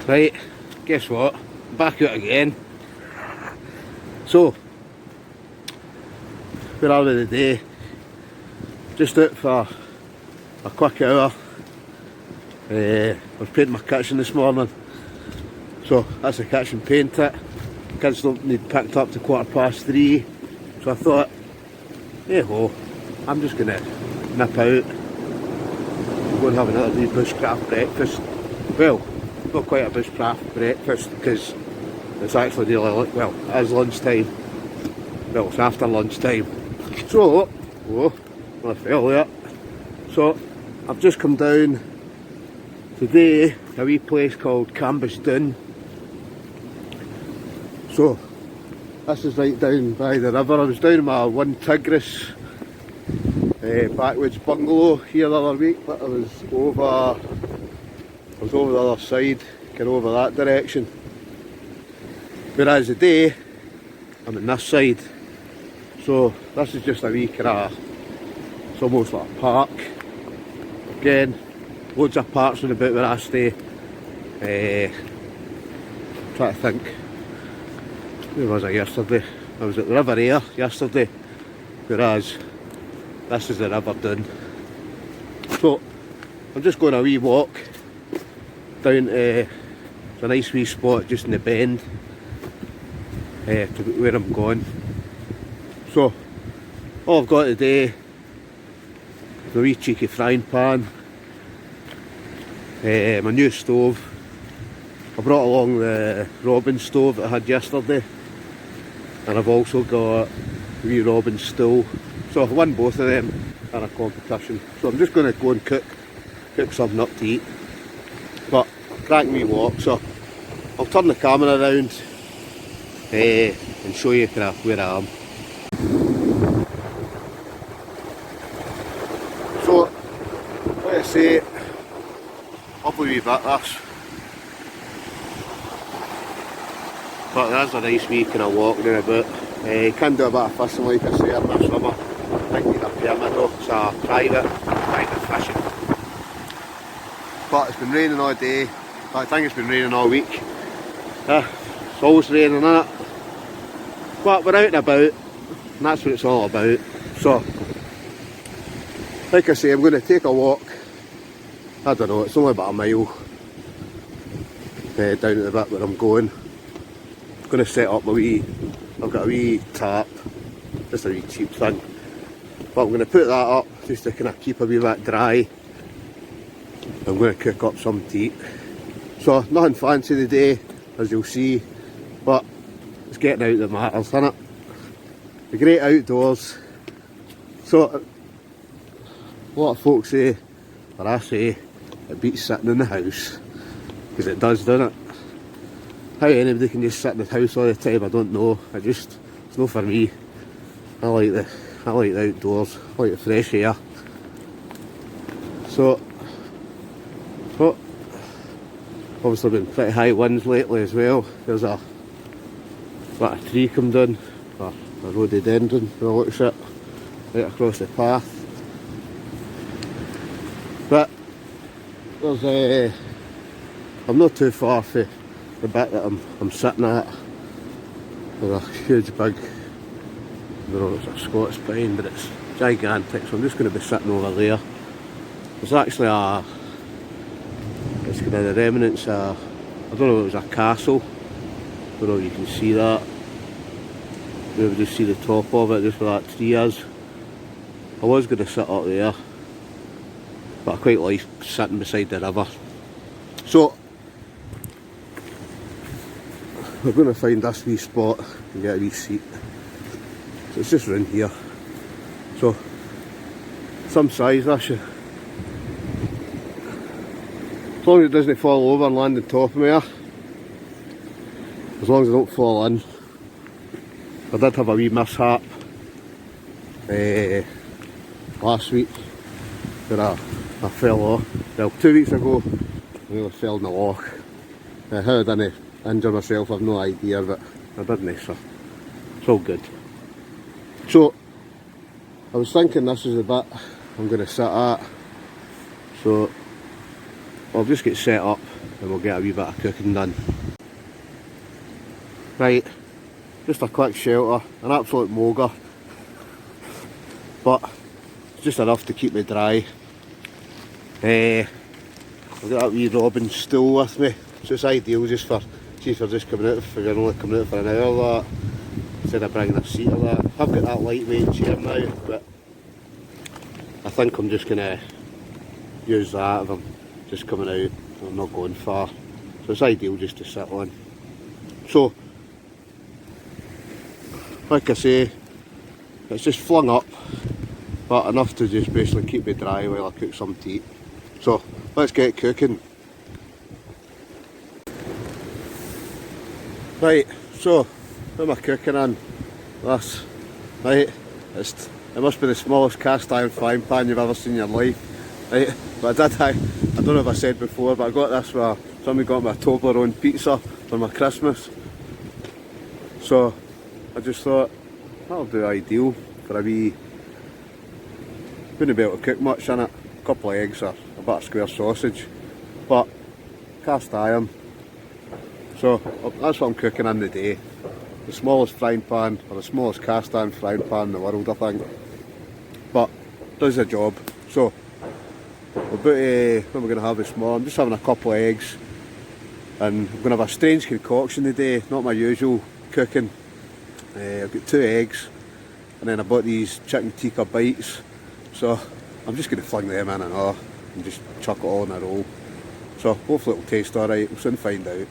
Right, guess what? Back out again. So, where are we today? Just out for a quick hour. I was painting my kitchen this morning. So that's the kitchen painted. Kids don't need picked up to 3:15. So I thought, hey ho, I'm just gonna nip out and go and have another wee bushcraft breakfast. Well, not quite a bushcraft breakfast because it's actually nearly, well, it is lunchtime. Well, it's after lunchtime. So, oh, I fell there. So, I've just come down today to a wee place called Doon. So, this is right down by the river. I was down in my one Tigris backwoods bungalow here the other week, but I was over the other side, get over that direction. Whereas today, I'm on this side. So this is just a wee kind of, it's almost like a park. Again, loads of parks in about where I stay. Try to think, where was I yesterday? I was at the River yesterday, whereas this is the River Doon. So I'm just going a wee walk down to a nice wee spot just in the bend to where I'm going. So all I've got today, the wee cheeky frying pan, my new stove. I brought along the Robin stove that I had yesterday, and I've also got the wee Robin stool. So I've won both of them in a competition. So I'm just going to go and cook something up to eat. But cracking wee walk, so I'll turn the camera around and show you kind of where I am. So, like I say, lovely wee bit this. But there's a nice wee kind of walk down about. Can do a bit of fishing like I say in the summer. I think you need a permit though, it's a private fishing. But it's been raining all day. I think it's been raining all week. It's always raining, isn't it? But we're out and about, and that's what it's all about. So, like I say, I'm going to take a walk. I don't know, it's only about a mile down to the bit where I'm going. I'm going to set up my I've got a wee tarp, just a wee cheap thing. But I'm going to put that up just to kind of keep a wee bit dry. I'm going to cook up some to eat. So nothing fancy today, as you'll see, but it's getting out that matters, isn't it? The great outdoors. So a lot of folks say, or I say, it beats sitting in the house, because it does, doesn't it? How anybody can just sit in the house all the time, I don't know. It's not for me. I like the outdoors, I like the fresh air. So, but obviously been pretty high winds lately as well. There's a tree come down, a rhododendron, by the looks of it, right across the path. But there's I'm not too far from the bit that I'm sitting at. There's a huge big, I don't know if it's a Scots pine, but it's gigantic, so I'm just going to be sitting over there. There's actually it's kind of the remnants of, I don't know if it was a castle, I don't know if you can see that. Maybe just see the top of it, just where that tree is. I was going to sit up there, but I quite like sitting beside the river. So, we're going to find this wee spot and get a wee seat. So it's just round here. So, some size this. As long as it doesn't fall over and land on top of me, as long as I don't fall in. I did have a wee mishap last week where I fell off. Well, 2 weeks ago I nearly fell in the loch. How I didn't injure myself I've no idea, but I didn't, so it's all good. So I was thinking this is the bit I'm going to sit at, so I'll just get set up and we'll get a wee bit of cooking done. Right, just a quick shelter, an absolute moger, but it's just enough to keep me dry. I've got that wee Robin stool with me, so it's ideal just for, see if we're just coming out, if we're only coming out for an hour, that, instead of bringing a seat or that. I've got that lightweight chair now, but I think I'm just going to use that if I'm just coming out, I'm not going far. So it's ideal just to sit on. So, like I say, it's just flung up, but enough to just basically keep me dry while I cook some tea. So, let's get cooking. Right, so, what am I cooking in? This, right, it must be the smallest cast iron frying pan you've ever seen in your life. Right, but I don't know if I said before, but I got this where somebody got me a Toblerone pizza for my Christmas. So, I just thought, that'll do ideal for a wee, wouldn't be able to cook much in it, a couple of eggs or a bit of square sausage, but cast iron. So that's what I'm cooking in the day. The smallest frying pan, or the smallest cast iron frying pan in the world, I think, but does the job. So we're about to, what am I going to have this morning? I'm just having a couple of eggs, and I'm going to have a strange concoction today, not my usual cooking. I've got 2 eggs, and then I bought these chicken tikka bites, so I'm just going to fling them in and all, and just chuck it all in a roll. So hopefully it'll taste alright, we'll soon find out.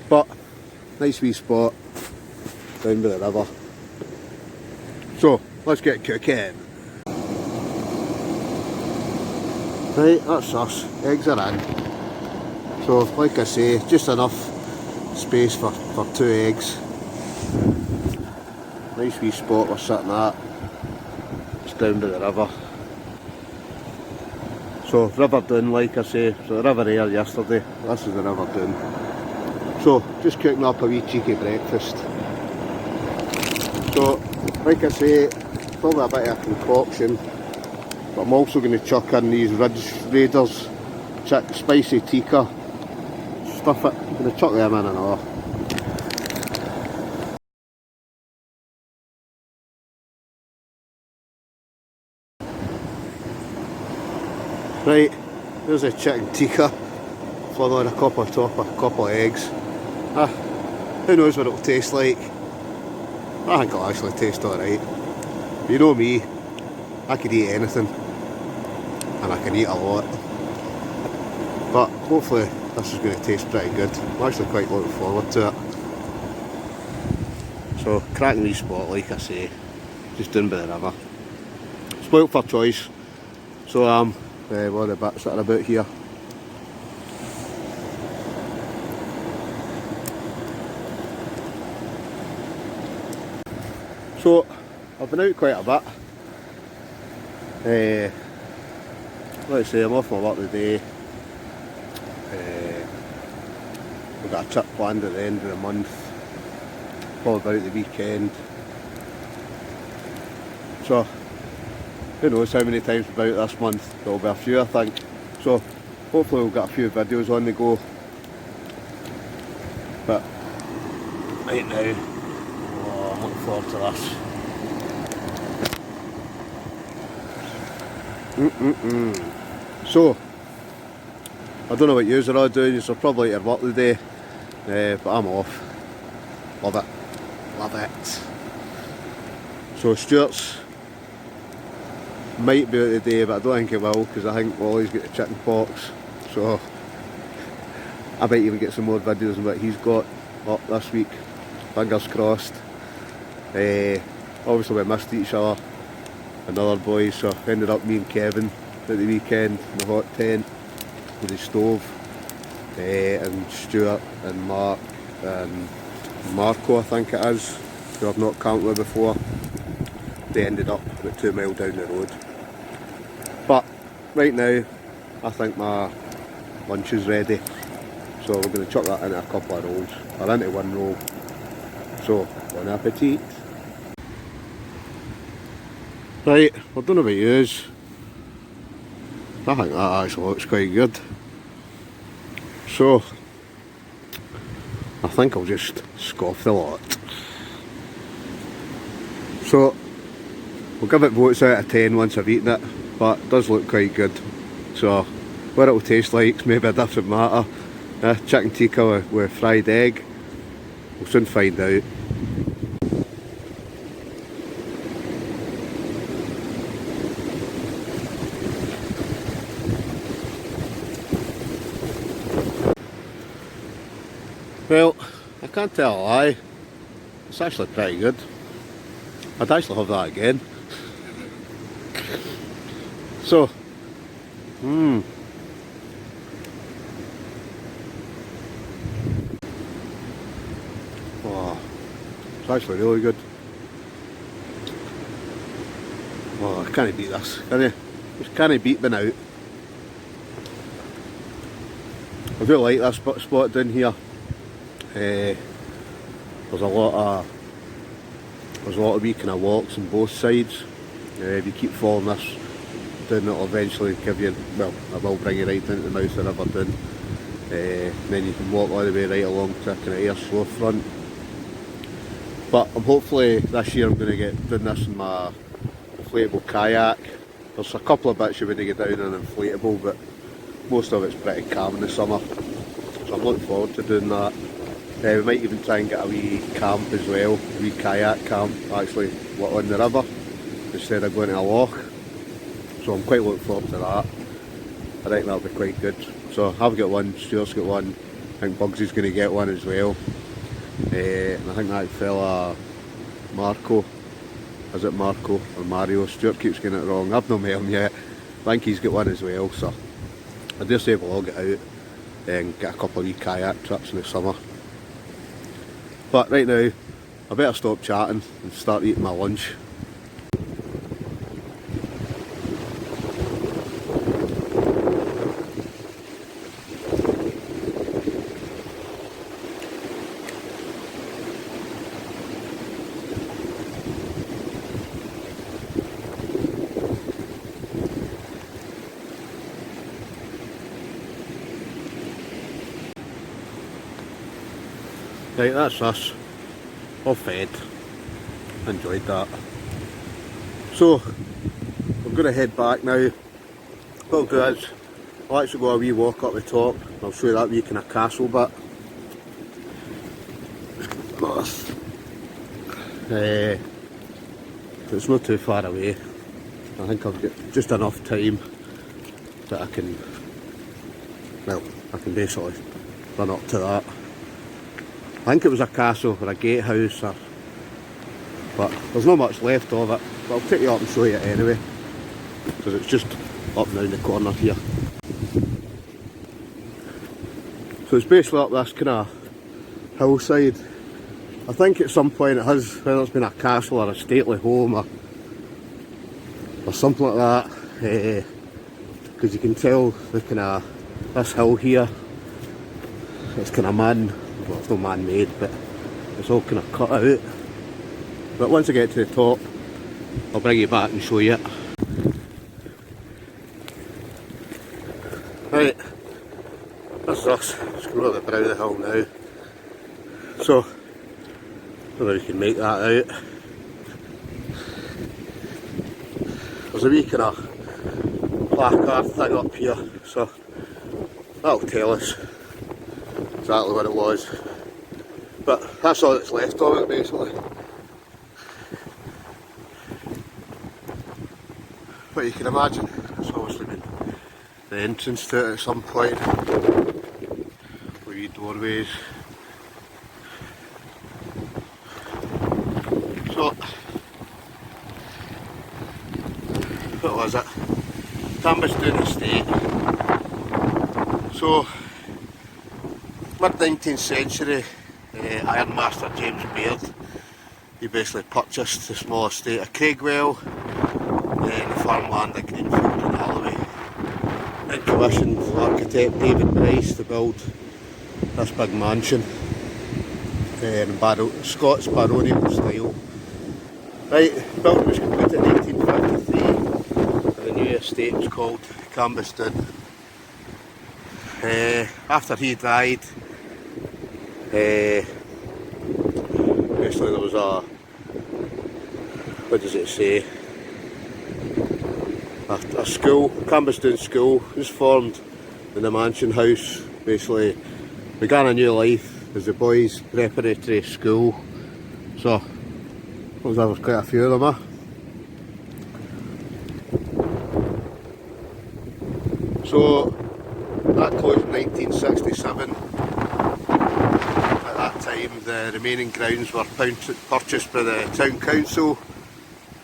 But, nice wee spot, down by the river. So, let's get cooking. Right, that's us, eggs are in. So, like I say, just enough space for 2 eggs. Nice wee spot we're sitting at, just down by the river. So River Doon, like I say, so the River Air yesterday, this is the River Doon. So just cooking up a wee cheeky breakfast. So like I say, probably a bit of a concoction, but I'm also going to chuck in these Ridge Raiders, spicy tikka, stuff it, I'm going to chuck them in and all. Right, there's a chicken tikka, flung on a couple of eggs. Who knows what it'll taste like? I think it'll actually taste alright. You know me, I could eat anything, and I can eat a lot. But hopefully this is going to taste pretty good. I'm actually quite looking forward to it. So, cracking wee spot, like I say, just down by the river. Spoilt for choice, so what are the bits that are about here? So, I've been out quite a bit. Let's say I'm off my work today. We've got a trip planned at the end of the month, probably about the weekend. So, who knows how many times about this month, there'll be a few I think. So hopefully we'll get a few videos on the go. But right now, oh, I'm looking forward to this. So, I don't know what yous are all doing, you're probably at your work today, but I'm off. Love it. Love it. So Stuart's might be out today, but I don't think he will, because I think Wally's got the chicken pox. So I might even get some more videos on what he's got up this week. Fingers crossed. Obviously we missed each other and other boys, so ended up me and Kevin at the weekend in the hot tent with the stove, and Stuart and Mark and Marco, I think it is, who I've not camped with before. They ended up about 2 miles down the road. But right now I think my lunch is ready, so we're going to chuck that into a couple of rolls, or into one roll. So bon appetit. Right, I don't know about yous, I think that actually looks quite good. So I think I'll just scoff the lot. So we'll give it votes out of 10 once I've eaten it, but it does look quite good. So what it'll taste like is maybe a different matter. Chicken tikka with fried egg, we'll soon find out. Well, I can't tell a lie, it's actually pretty good. I'd actually have that again. So, wow, it's actually really good. Oh, I can't beat this, can you? Just can't beat being out. I do like this spot down here. There's a lot of wee kind of walks on both sides. If you keep following this down, it'll eventually give you, well, I will bring you right down to the mouth of the river Doon. Then you can walk all the way right along to a kind of air slow front. But hopefully this year I'm going to get doing this in my inflatable kayak. There's a couple of bits you wouldn't get down in an inflatable, but most of it's pretty calm in the summer. So I'm looking forward to doing that. We might even try and get a wee camp as well, a wee kayak camp actually on the river instead of going to a loch. So I'm quite looking forward to that. I think that'll be quite good. So I've got one, Stuart's got one, I think Bugsy's going to get one as well. And I think that fella Marco, is it Marco or Mario? Stuart keeps getting it wrong, I've not met him yet. I think he's got one as well, so I dare say we'll all get out and get a couple of wee kayak trips in the summer. But right now, I better stop chatting and start eating my lunch. Right, that's us, all fed, enjoyed that. So, we're going to head back now. What I'll do is, I'll actually go a wee walk up the top, I'll show you that wee kind of castle bit. It's not too far away. I think I've got just enough time that I can basically run up to that. I think it was a castle or a gatehouse, but there's not much left of it. But I'll take you up and show you it anyway, because it's just up round the corner here. So it's basically up this kind of hillside. I think at some point it has, whether it's been a castle or a stately home or something like that, because you can tell the kind of, this hill here, it's kind of well, it's not man-made, but it's all kind of cut out. But once I get to the top, I'll bring you back and show you it. Right, this is us, just going over the brow of the hill now. So, I don't know if you can make that out. There's a wee kind of placard thing up here, so that'll tell us exactly what it was. But that's all that's left of it basically. But you can imagine it's obviously been the entrance to it at some point. Wee doorways. So, what was it? Doon estate. So, mid-19th century, Ironmaster James Baird, he basically purchased the small estate of Craigswell and the farmland at Greenfield and Alloway, and commissioned architect David Bryce to build this big mansion in Scots baronial style. Right, the building was completed in 1853 and the new estate was called Doon. After he died, basically there was a, what does it say, a school, Doon school was formed in the mansion house. Basically began a new life as the boys' preparatory school. So there was quite a few of them. So that closed in 1967. At that time the remaining grounds were purchased by the town council,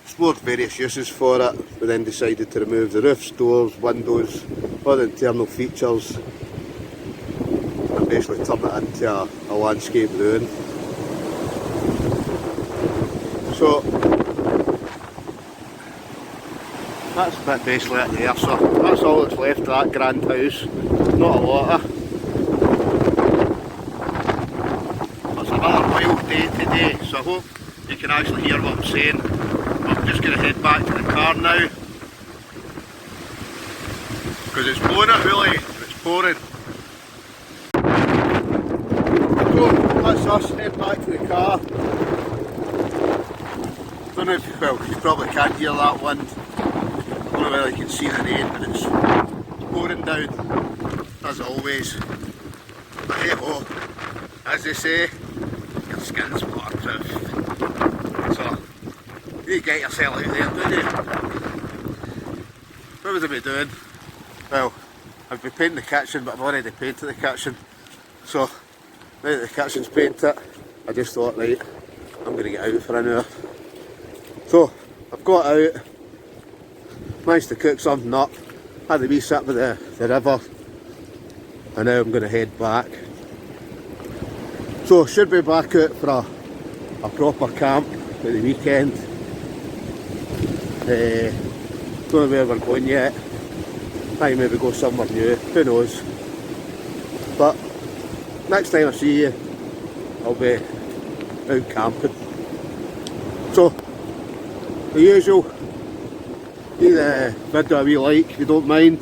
explored various uses for it, but then decided to remove the roofs, doors, windows, all the internal features and basically turn it into a landscape ruin. So that's basically it there, so that's all that's left of that grand house. Not a lot. It's another wild day today, so I hope you can actually hear what I'm saying. I'm just going to head back to the car now, because it's blowing it really, it's pouring. So that's us, head back to the car. Don't know if, well, you probably can't hear that wind. I don't know whether you can see the rain, but it's pouring down, as always. But hey ho, as they say, your skin's waterproof. So, you get yourself out there, don't you? What would I be doing? Well, I'd be painting the kitchen, but I've already painted the kitchen. So, now that the kitchen's painted, I just thought, right, I'm going to get out for an hour. So, I've got out, managed to cook something up, had a wee sip of the river, and now I'm going to head back. So, should be back out for a proper camp at the weekend. Don't know where we're going yet. Might maybe go somewhere new, who knows. But next time I see you, I'll be out camping. So, the usual, give the video a wee like if you don't mind.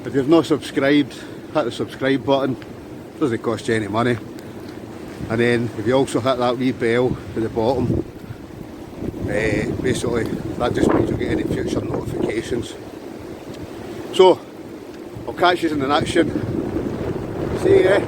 If you've not subscribed, hit the subscribe button, it doesn't cost you any money. And then if you also hit that wee bell at the bottom, basically that just means you'll get any future notifications. So, I'll catch you in the next one. See ya.